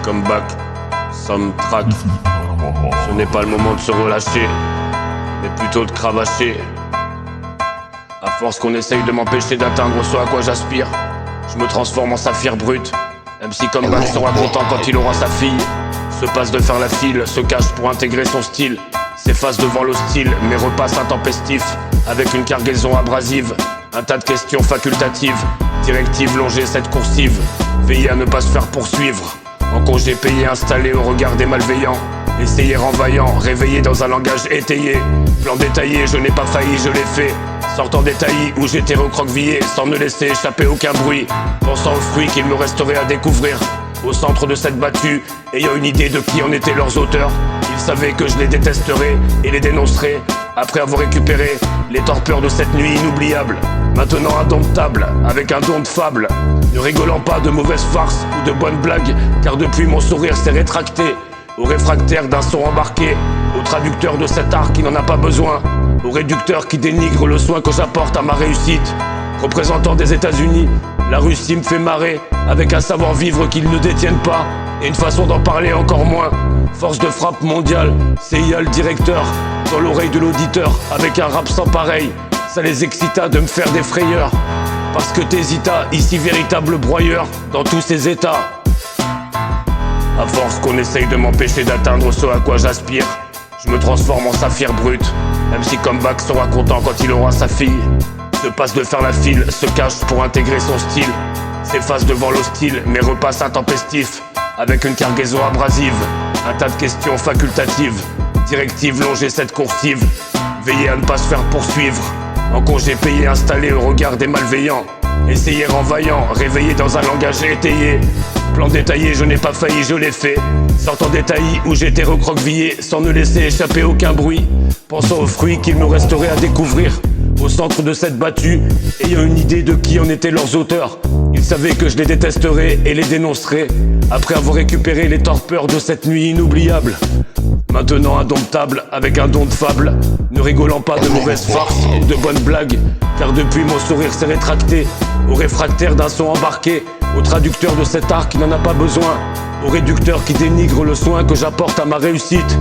Comeback, soundtrack. Ce n'est pas le moment de se relâcher, mais plutôt de cravacher. À force qu'on essaye de m'empêcher d'atteindre ce à quoi j'aspire, je me transforme en saphir brut. MC Comeback sera content quand il aura sa fille. Se passe de faire la file, se cache pour intégrer son style. S'efface devant l'hostile, mais repasse intempestif. Avec une cargaison abrasive, un tas de questions facultatives. Directive longer cette coursive, veiller à ne pas se faire poursuivre. En congé payé installé au regard des malveillants. Essayer en vaillant, réveillé dans un langage étayé. Plan détaillé, je n'ai pas failli, je l'ai fait. Sortant des taillis où j'étais recroquevillé, sans ne laisser échapper aucun bruit. Pensant aux fruits qu'il me resterait à découvrir. Au centre de cette battue, ayant une idée de qui en étaient leurs auteurs. Ils savaient que je les détesterais et les dénoncerais. Après avoir récupéré les torpeurs de cette nuit inoubliable. Maintenant indomptable, avec un don de fable. Ne rigolant pas de mauvaises farces ou de bonnes blagues, car depuis mon sourire s'est rétracté. Au réfractaire d'un son embarqué, au traducteur de cet art qui n'en a pas besoin, au réducteur qui dénigre le soin que j'apporte à ma réussite. Représentant des États-Unis, la Russie me fait marrer, avec un savoir-vivre qu'ils ne détiennent pas, et une façon d'en parler encore moins. Force de frappe mondiale, CIA le directeur, dans l'oreille de l'auditeur, avec un rap sans pareil. Ça les excita de me faire des frayeurs, parce que t'hésitas, ici véritable broyeur, dans tous ces états. À force qu'on essaye de m'empêcher d'atteindre ce à quoi j'aspire, je me transforme en saphir brut. MC Comeback sera content quand il aura sa fille. Se passe de faire la file, se cache pour intégrer son style. S'efface devant l'hostile, mais repasse intempestif. Avec une cargaison abrasive, un tas de questions facultatives. Directive longer cette coursive, veiller à ne pas se faire poursuivre. En congé payé installé au regard des malveillants. Essayer en vaillant, réveillé dans un langage étayé. Plan détaillé, je n'ai pas failli, je l'ai fait. Sortant des taillis où j'étais recroquevillé, sans ne laisser échapper aucun bruit. Pensant aux fruits qu'il me resterait à découvrir. Au centre de cette battue, ayant une idée de qui en étaient leurs auteurs. Ils savaient que je les détesterais et les dénoncerais, après avoir récupéré les torpeurs de cette nuit inoubliable. Maintenant indomptable, avec un don de fable, ne rigolant pas de mauvaises farces ou de bonnes blagues, car depuis mon sourire s'est rétracté. Au réfractaire d'un son embarqué, au traducteur de cet art qui n'en a pas besoin, au réducteur qui dénigre le soin que j'apporte à ma réussite.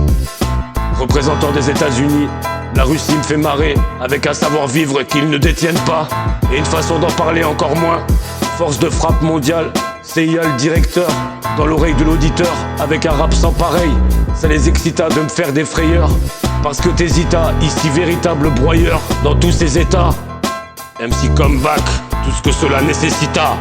Représentant des États-Unis, la Russie me fait marrer, avec un savoir-vivre qu'ils ne détiennent pas, et une façon d'en parler encore moins. Force de frappe mondiale, CIA le directeur, dans l'oreille de l'auditeur, avec un rap sans pareil. Ça les excita de me faire des frayeurs, parce que t'hésitas, ici véritable broyeur, dans tous ces états. MC Comeback, tout ce que cela nécessita.